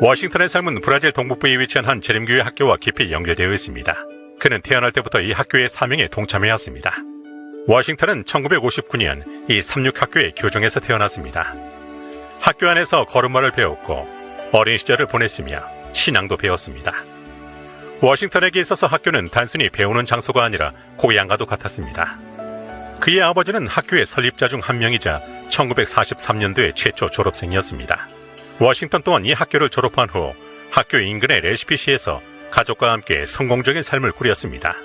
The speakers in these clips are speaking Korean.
워싱턴의 삶은 브라질 동북부에 위치한 한 재림교회 학교와 깊이 연결되어 있습니다. 그는 태어날 때부터 이 학교의 사명에 동참해왔습니다. 워싱턴은 1959년 이 삼육학교의 교정에서 태어났습니다. 학교 안에서 걸음마를 배웠고 어린 시절을 보냈으며 신앙도 배웠습니다. 워싱턴에게 있어서 학교는 단순히 배우는 장소가 아니라 고향과도 같았습니다. 그의 아버지는 학교의 설립자 중 한 명이자 1943년도에 최초 졸업생이었습니다. 워싱턴 또한 이 학교를 졸업한 후 학교 인근의 레시피시에서 가족과 함께 성공적인 삶을 꾸렸습니다.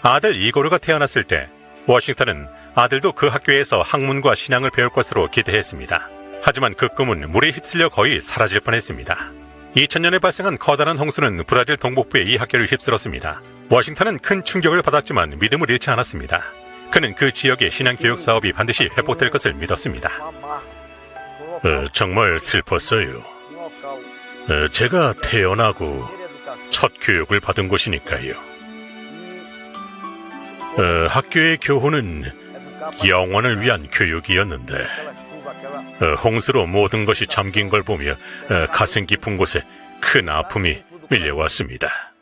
아들 이고르가 태어났을 때 워싱턴은 아들도 그 학교에서 학문과 신앙을 배울 것으로 기대했습니다. 하지만 그 꿈은 물에 휩쓸려 거의 사라질 뻔했습니다. 2000년에 발생한 커다란 홍수는 브라질 동북부의 이 학교를 휩쓸었습니다. 워싱턴은 큰 충격을 받았지만 믿음을 잃지 않았습니다. 그는 그 지역의 신앙교육 사업이 반드시 회복될 것을 믿었습니다. 정말 슬펐어요. 제가 태어나고 첫 교육을 받은 곳이니까요. 학교의 교훈은 영원을 위한 교육이었는데 홍수로 모든 것이 잠긴 걸 보며 가슴 깊은 곳에 큰 아픔이 밀려왔습니다.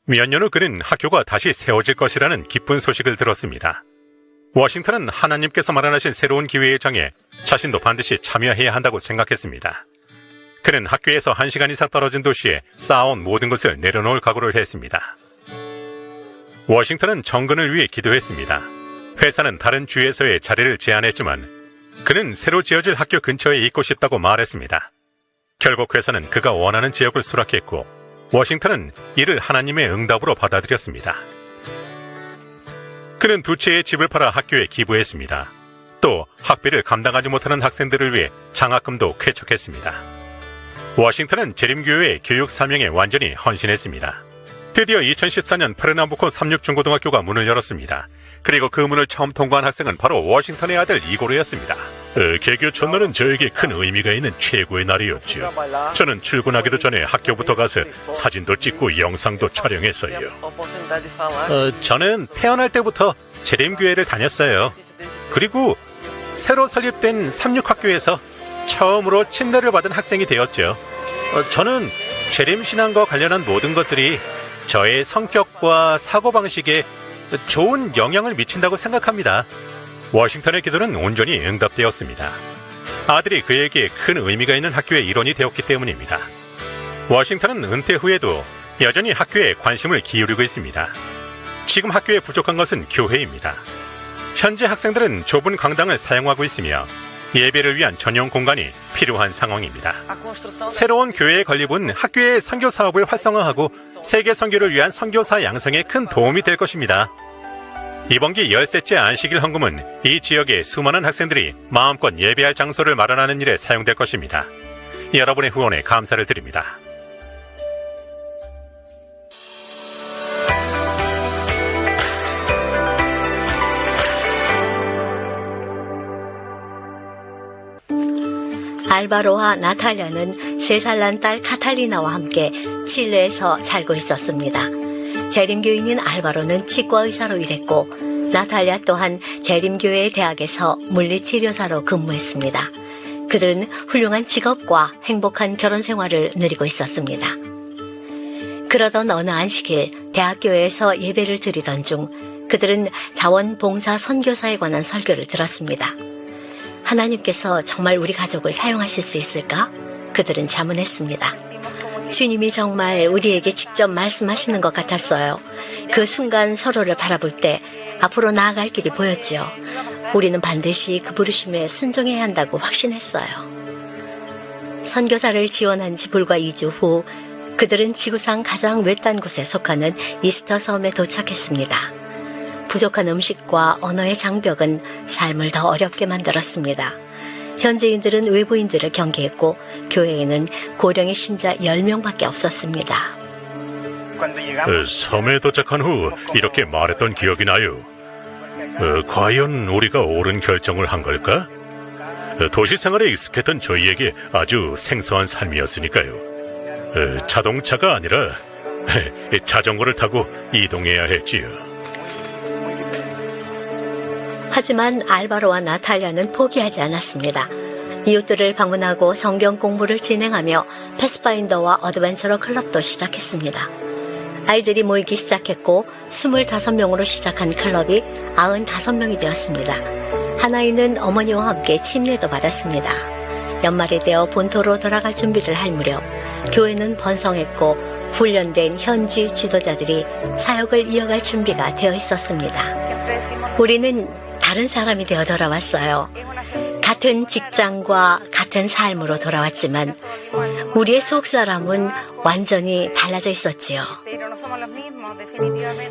몇 년 후 그는 학교가 다시 세워질 것이라는 기쁜 소식을 들었습니다. 워싱턴은 하나님께서 마련하신 새로운 기회의 장에 자신도 반드시 참여해야 한다고 생각했습니다. 그는 학교에서 1시간 이상 떨어진 도시에 쌓아온 모든 것을 내려놓을 각오를 했습니다. 워싱턴은 정근을 위해 기도했습니다. 회사는 다른 주에서의 자리를 제안했지만 그는 새로 지어질 학교 근처에 있고 싶다고 말했습니다. 결국 회사는 그가 원하는 지역을 수락했고 워싱턴은 이를 하나님의 응답으로 받아들였습니다. 그는 2채의 집을 팔아 학교에 기부했습니다. 또 학비를 감당하지 못하는 학생들을 위해 장학금도 쾌척했습니다. 워싱턴은 재림교회의 교육 사명에 완전히 헌신했습니다. 드디어 2014년 페르남부코 삼육중고등학교가 문을 열었습니다. 그리고 그 문을 처음 통과한 학생은 바로 워싱턴의 아들 이고르였습니다. 개교 첫날은 저에게 큰 의미가 있는 최고의 날이었죠. 저는 출근하기도 전에 학교부터 가서 사진도 찍고 영상도 촬영했어요. 저는 태어날 때부터 재림교회를 다녔어요. 그리고 새로 설립된 삼육학교에서 처음으로 침례를 받은 학생이 되었죠. 저는 재림신앙과 관련한 모든 것들이 저의 성격과 사고방식에 좋은 영향을 미친다고 생각합니다. 워싱턴의 기도는 온전히 응답되었습니다. 아들이 그에게 큰 의미가 있는 학교의 일원이 되었기 때문입니다. 워싱턴은 은퇴 후에도 여전히 학교에 관심을 기울이고 있습니다. 지금 학교에 부족한 것은 교회입니다. 현재 학생들은 좁은 강당을 사용하고 있으며 예배를 위한 전용 공간이 필요한 상황입니다. 새로운 교회의 건립은 학교의 선교 사업을 활성화하고 세계 선교를 위한 선교사 양성에 큰 도움이 될 것입니다. 이번 기 13째 안식일 헌금은 이 지역의 수많은 학생들이 마음껏 예배할 장소를 마련하는 일에 사용될 것입니다. 여러분의 후원에 감사를 드립니다. 알바로와 나탈리아는 3살 난 딸 카탈리나와 함께 칠레에서 살고 있었습니다. 재림교인인 알바로는 치과 의사로 일했고 나탈리아 또한 재림교회 대학에서 물리치료사로 근무했습니다. 그들은 훌륭한 직업과 행복한 결혼 생활을 누리고 있었습니다. 그러던 어느 안식일 대학교에서 예배를 드리던 중 그들은 자원봉사 선교사에 관한 설교를 들었습니다. 하나님께서 정말 우리 가족을 사용하실 수 있을까? 그들은 자문했습니다. 주님이 정말 우리에게 직접 말씀하시는 것 같았어요. 그 순간 서로를 바라볼 때 앞으로 나아갈 길이 보였지요. 우리는 반드시 그 부르심에 순종해야 한다고 확신했어요. 선교사를 지원한 지 불과 2주 후 그들은 지구상 가장 외딴 곳에 속하는 이스터 섬에 도착했습니다. 부족한 음식과 언어의 장벽은 삶을 더 어렵게 만들었습니다. 현지인들은 외부인들을 경계했고 교회에는 고령의 신자 10명밖에 없었습니다. 섬에 도착한 후 이렇게 말했던 기억이 나요. 과연 우리가 옳은 결정을 한 걸까? 도시 생활에 익숙했던 저희에게 아주 생소한 삶이었으니까요. 자동차가 아니라 자전거를 타고 이동해야 했지요. 하지만 알바로와 나탈리아는 포기하지 않았습니다. 이웃들을 방문하고 성경 공부를 진행하며 패스파인더와 어드벤처러 클럽도 시작했습니다. 아이들이 모이기 시작했고 25명으로 시작한 클럽이 95명이 되었습니다. 한 아이는 어머니와 함께 침례도 받았습니다. 연말이 되어 본토로 돌아갈 준비를 할 무렵 교회는 번성했고 훈련된 현지 지도자들이 사역을 이어갈 준비가 되어 있었습니다. 우리는 다른 사람이 되어 돌아왔어요. 같은 직장과 같은 삶으로 돌아왔지만 우리의 속사람은 완전히 달라져 있었지요.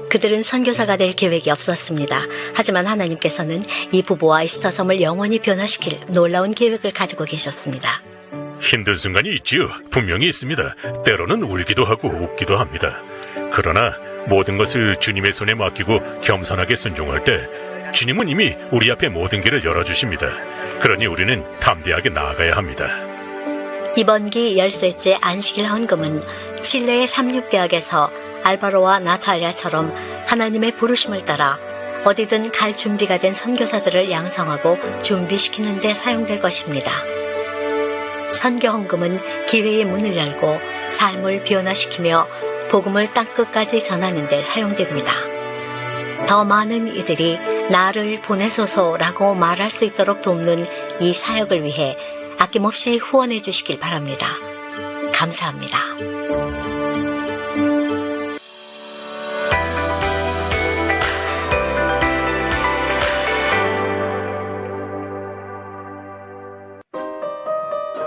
그들은 선교사가 될 계획이 없었습니다. 하지만 하나님께서는 이 부부와 이스터 섬을 영원히 변화시킬 놀라운 계획을 가지고 계셨습니다. 힘든 순간이 있지요. 분명히 있습니다. 때로는 울기도 하고 웃기도 합니다. 그러나 모든 것을 주님의 손에 맡기고 겸손하게 순종할 때 주님은 이미 우리 앞에 모든 길을 열어주십니다. 그러니 우리는 담대하게 나아가야 합니다. 이번 기 10셋째 안식일 헌금은 칠레의 삼육대학에서 알바로와 나탈리아처럼 하나님의 부르심을 따라 어디든 갈 준비가 된 선교사들을 양성하고 준비시키는 데 사용될 것입니다. 선교 헌금은 기회의 문을 열고 삶을 변화시키며 복음을 땅끝까지 전하는 데 사용됩니다. 더 많은 이들이 나를 보내소서라고 말할 수 있도록 돕는 이 사역을 위해 아낌없이 후원해 주시길 바랍니다. 감사합니다.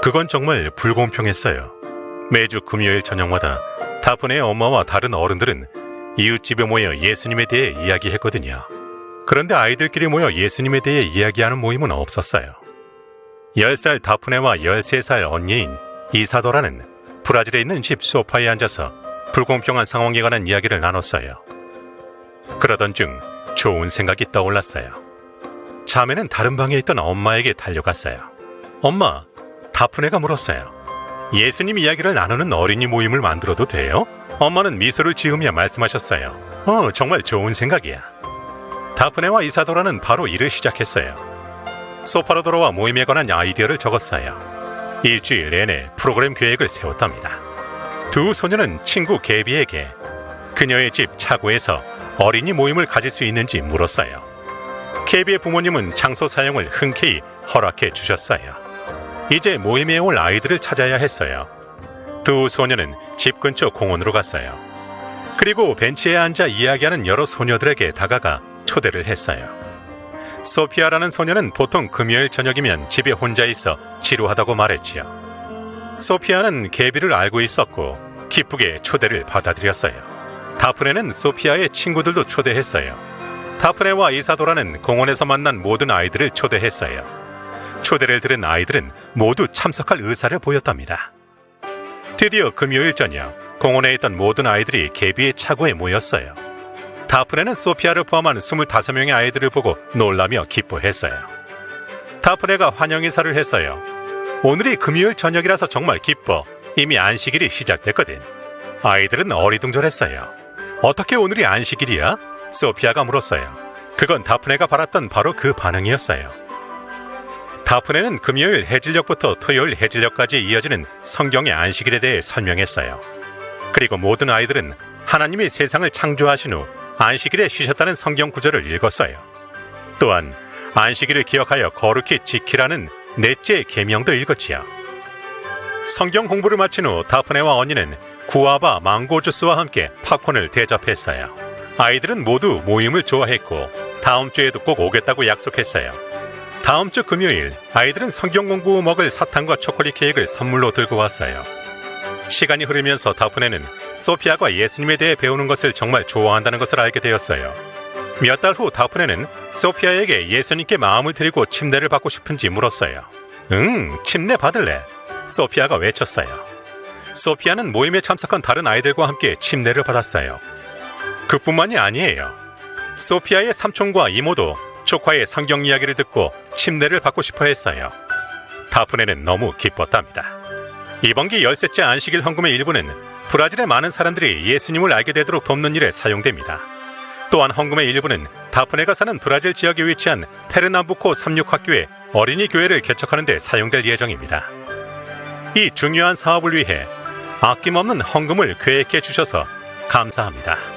그건 정말 불공평했어요. 매주 금요일 저녁마다 다프네의 엄마와 다른 어른들은 이웃집에 모여 예수님에 대해 이야기했거든요. 그런데 아이들끼리 모여 예수님에 대해 이야기하는 모임은 없었어요. 10살 다프네와 13살 언니인 이사도라는 브라질에 있는 집 소파에 앉아서 불공평한 상황에 관한 이야기를 나눴어요. 그러던 중 좋은 생각이 떠올랐어요. 자매는 다른 방에 있던 엄마에게 달려갔어요. 엄마, 다프네가 물었어요. 예수님 이야기를 나누는 어린이 모임을 만들어도 돼요? 엄마는 미소를 지으며 말씀하셨어요. 정말 좋은 생각이야. 다프네와 이사도라는 바로 일을 시작했어요. 소파로 돌아와 모임에 관한 아이디어를 적었어요. 일주일 내내 프로그램 계획을 세웠답니다. 두 소녀는 친구 게비에게 그녀의 집 차고에서 어린이 모임을 가질 수 있는지 물었어요. 게비의 부모님은 장소 사용을 흔쾌히 허락해 주셨어요. 이제 모임에 올 아이들을 찾아야 했어요. 두 소녀는 집 근처 공원으로 갔어요. 그리고 벤치에 앉아 이야기하는 여러 소녀들에게 다가가 초대를 했어요. 소피아라는 소녀는 보통 금요일 저녁이면 집에 혼자 있어 지루하다고 말했지요. 소피아는 게비를 알고 있었고 기쁘게 초대를 받아들였어요. 다프네는 소피아의 친구들도 초대했어요. 다프네와 이사도라는 공원에서 만난 모든 아이들을 초대했어요. 초대를 들은 아이들은 모두 참석할 의사를 보였답니다. 드디어 금요일 저녁 공원에 있던 모든 아이들이 게비의 차고에 모였어요. 다프네는 소피아를 포함한 25명의 아이들을 보고 놀라며 기뻐했어요. 다프네가 환영 인사를 했어요. 오늘이 금요일 저녁이라서 정말 기뻐. 이미 안식일이 시작됐거든. 아이들은 어리둥절했어요. 어떻게 오늘이 안식일이야? 소피아가 물었어요. 그건 다프네가 바랐던 바로 그 반응이었어요. 다프네는 금요일 해질녘부터 토요일 해질녘까지 이어지는 성경의 안식일에 대해 설명했어요. 그리고 모든 아이들은 하나님이 세상을 창조하신 후 안식일에 쉬셨다는 성경 구절을 읽었어요. 또한 안식일을 기억하여 거룩히 지키라는 넷째 계명도 읽었지요. 성경 공부를 마친 후 다프네와 언니는 구아바 망고 주스와 함께 팝콘을 대접했어요. 아이들은 모두 모임을 좋아했고 다음 주에도 꼭 오겠다고 약속했어요. 다음 주 금요일 아이들은 성경 공부 후 먹을 사탕과 초콜릿 케이크를 선물로 들고 왔어요. 시간이 흐르면서 다프네는 소피아가 예수님에 대해 배우는 것을 정말 좋아한다는 것을 알게 되었어요. 몇 달 후 다프네는 소피아에게 예수님께 마음을 드리고 침례를 받고 싶은지 물었어요. 침례 받을래? 소피아가 외쳤어요. 소피아는 모임에 참석한 다른 아이들과 함께 침례를 받았어요. 그뿐만이 아니에요. 소피아의 삼촌과 이모도 조카의 성경 이야기를 듣고 침례를 받고 싶어 했어요. 다프네는 너무 기뻤답니다. 이번 기 13째 안식일 헌금의 일부는 브라질의 많은 사람들이 예수님을 알게 되도록 돕는 일에 사용됩니다. 또한 헌금의 일부는 다프네가 사는 브라질 지역에 위치한 페르남부코 36학교의 어린이 교회를 개척하는 데 사용될 예정입니다. 이 중요한 사업을 위해 아낌없는 헌금을 계획해 주셔서 감사합니다.